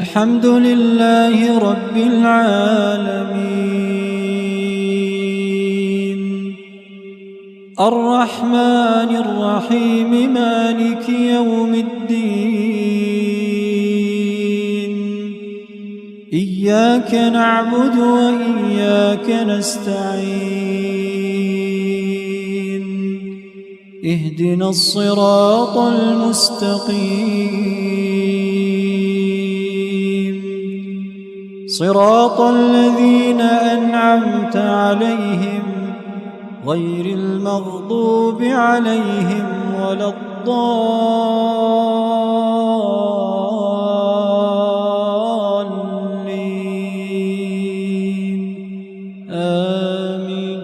الحمد لله رب العالمين الرحمن الرحيم مالك يوم الدين إياك نعبد وإياك نستعين اهدنا الصراط المستقيم صراط الذين أنعمت عليهم غير المغضوب عليهم ولا الضالين آمين.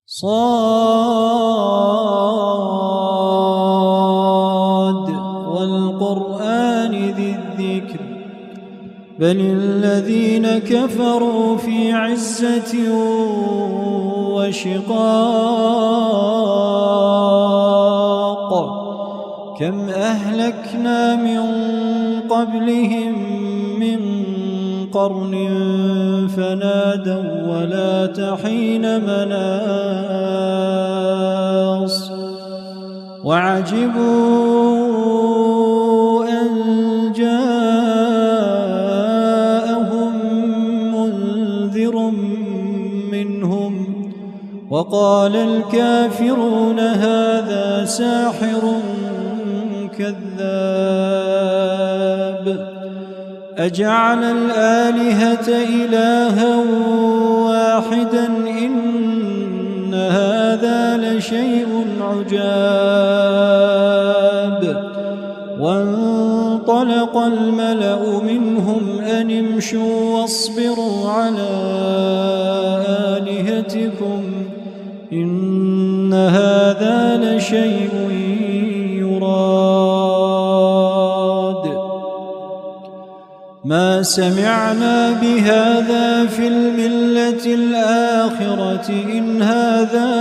صاد والقرآن ذي الذكر بل الذين كفروا في عزة وشقاق كم أهلكنا من قبلهم من قرن فنادوا ولا تحين مناص وعجبوا أن جاءهم منذر منهم وقال الكافرون هذا ساحر كذاب أجعل الآلهة إلها واحدا إن هذا لشيء عجاب وانطلق الملأ منهم أن امشوا واصبروا على آلهتكم إن هذا لشيء يراد ما سمعنا بهذا في الملة الآخرة إن هذا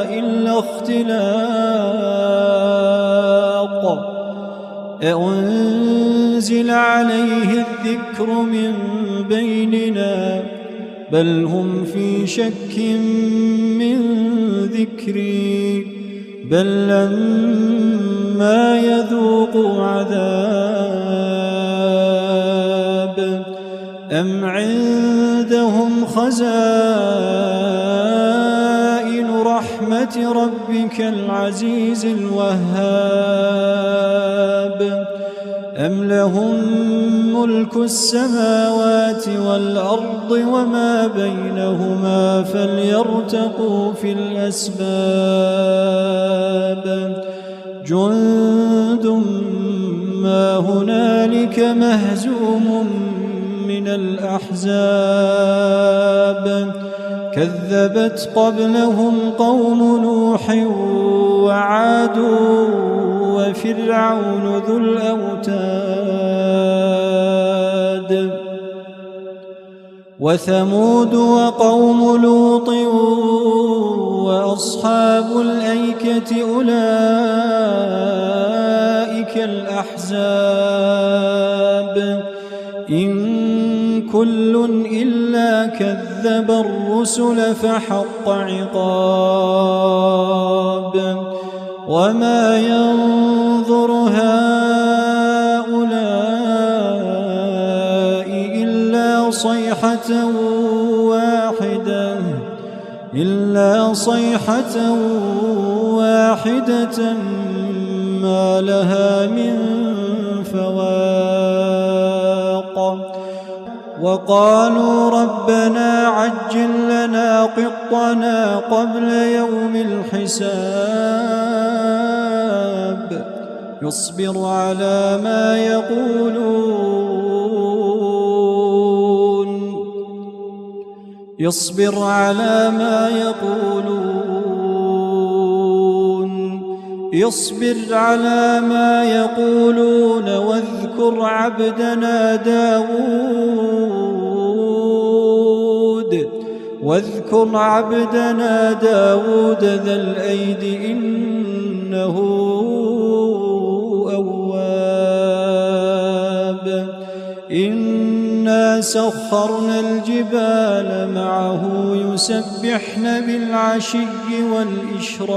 إلا اختلاق أأنزل عليه الذكر من بيننا بل هم في شك من ذكري بل لما يذوقوا عذاب أم عندهم خزائن رحمة ربك العزيز الوهاب أم لهم ملك السماوات والأرض وما بينهما فليرتقوا في الأسباب جند ما هنالك مهزوم من الأحزاب كذبت قبلهم قوم نوح وعاد وفرعون ذو الأوتاد وثمود وقوم لوط وأصحاب الأيكة أولئك الأحزاب إن كل إلا كذب الرسل فحق عقاب وما ينظر هؤلاء إلا صيحة واحدة ما لها من فواق وقالوا ربنا عجل لنا قطنا قبل يوم الحساب يصبر على ما يقولون واذكر عبدنا داود واذكر عبدنا داود ذا الأيد إنه أواب إنا سخرنا الجبال معه يسبحن بالعشي والإشراق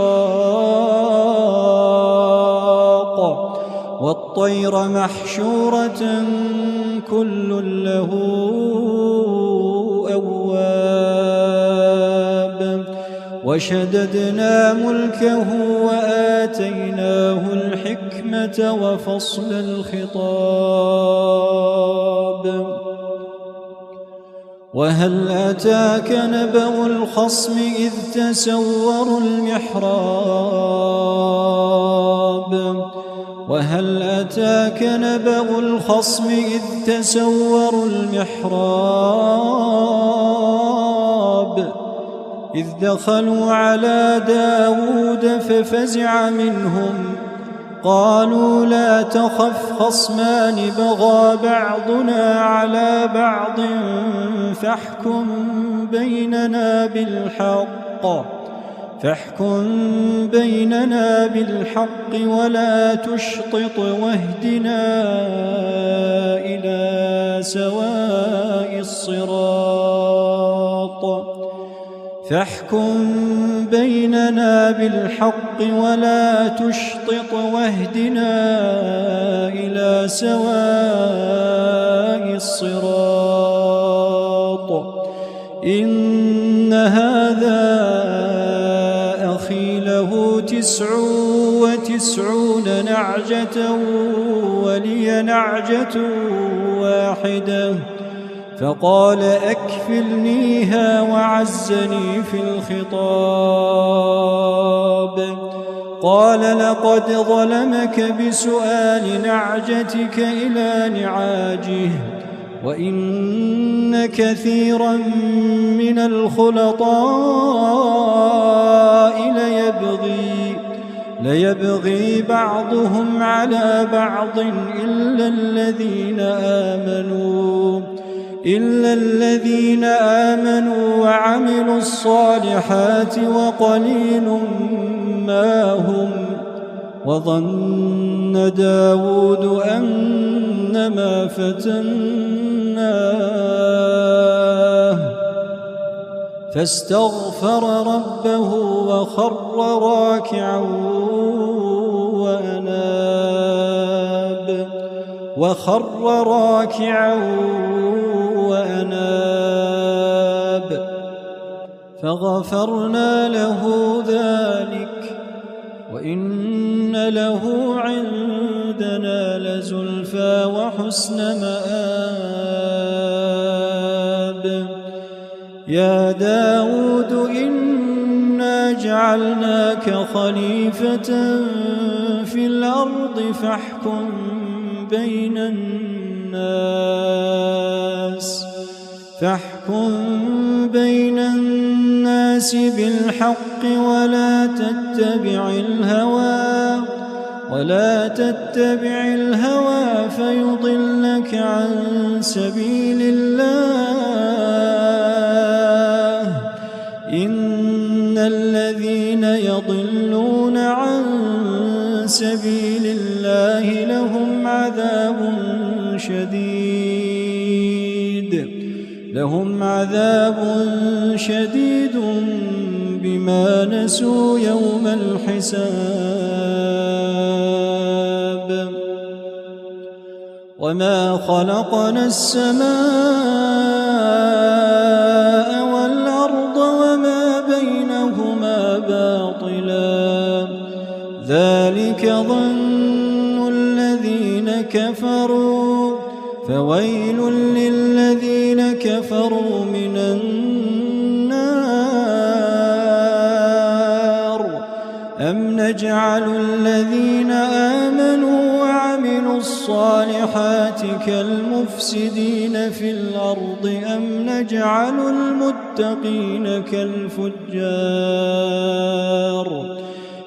والطير محشورة كل له أواب وشددنا ملكه وآتيناه الحكمة وفصل الخطاب وهل أتاك نبأ الخصم إذ تسوروا المحراب وهل أتاك نبأ الخصم إذ تسوروا المحراب إذ دخلوا على داود ففزع منهم قالوا لا تخف خصمان بغى بعضنا على بعض فاحكم بيننا بالحق ولا تشطط واهدنا إلى سواء الصراط إن هذا أخي له 99 نعجة ولي نعجة واحدة فقال أكفلنيها وعزني في الخطاب قال لقد ظلمك بسؤال نعجتك إلى نعاجه وإن كثيرا من الخلطاء ليبغي بعضهم على بعض إلا الذين آمنوا وعملوا الصالحات وقليل ما هم وظن داود أنما فتناه فاستغفر ربه وخر راكعا وأناب فغفرنا له ذلك وإن له عندنا لزلفى وحسن مآب يا داود إنا جعلناك خليفة في الأرض فاحكم بين الناس بالحق ولا تتبع الهوى فيضلك عن سبيل الله إن الذين يضلون عن سبيل الله لهم عذاب شديد بما نسوا يوم الحساب وما خلقنا السماء والأرض وما بينهما باطلا ذلك ظن الذين كفروا فويل للذين كفروا من النار أم نجعل الذين آمنوا وعملوا الصالحات كالمفسدين في الأرض أم نجعل المتقين كالفجار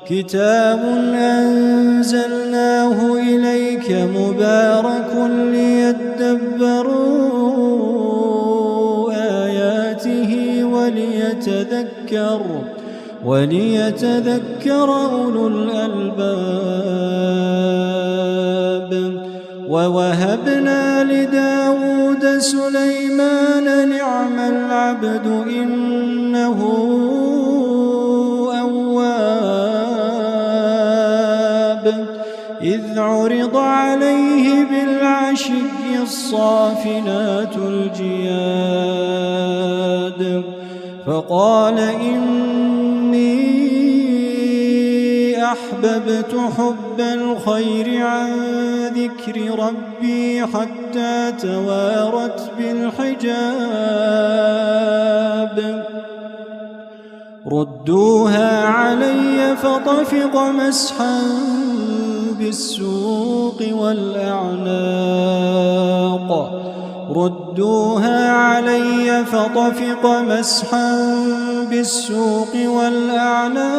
كتاب أنزلناه إليك مبارك ليدبروا آياته وليتذكر أولو الألباب. ووهبنا لداود سليمان نعم العبد إنه أواب. إذ عرض عليه بالعشي الصافنات الجياد فقال إني أحببت حب الخير عن ذكر ربي حتى توارت بالحجاب. ردوها علي فطفق مسحا بالسوق والأعناق. ردوها علي فطفق مسحا بالسوق والأعناق.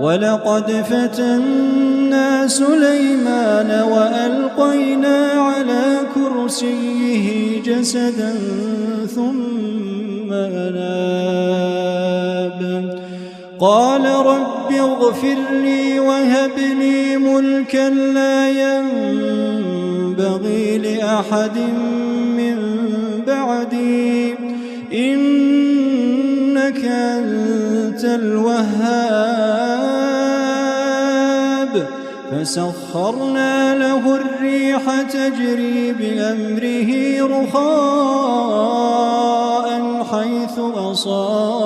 ولقد فتنا سليمان وألقينا على كرسيه جسدا ثم أناب. قال رب اغفر لي وهب لي ملكا لا ينبغي لأحد من بعدي إنك أنت الوهاب. فسخرنا له الريح تجري بأمره رخاء حيث أصاب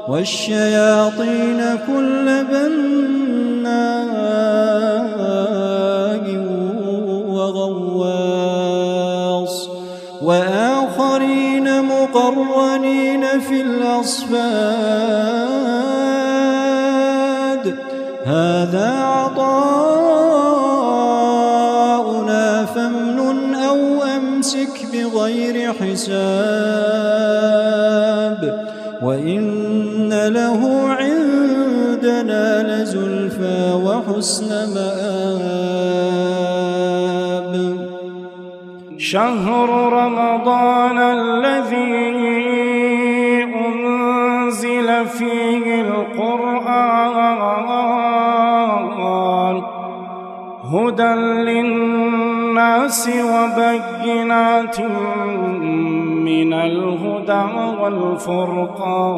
والشياطين كل بناء وغواص وآخرين مقرنين في الأصفاد. هذا عطاؤنا فامنن أو أمسك بغير حساب وإن له عندنا لزلفى وحسن مآب. شهر رمضان الذي أنزل فيه القرآن هدى للناس وبينات من الهدى والفرقان.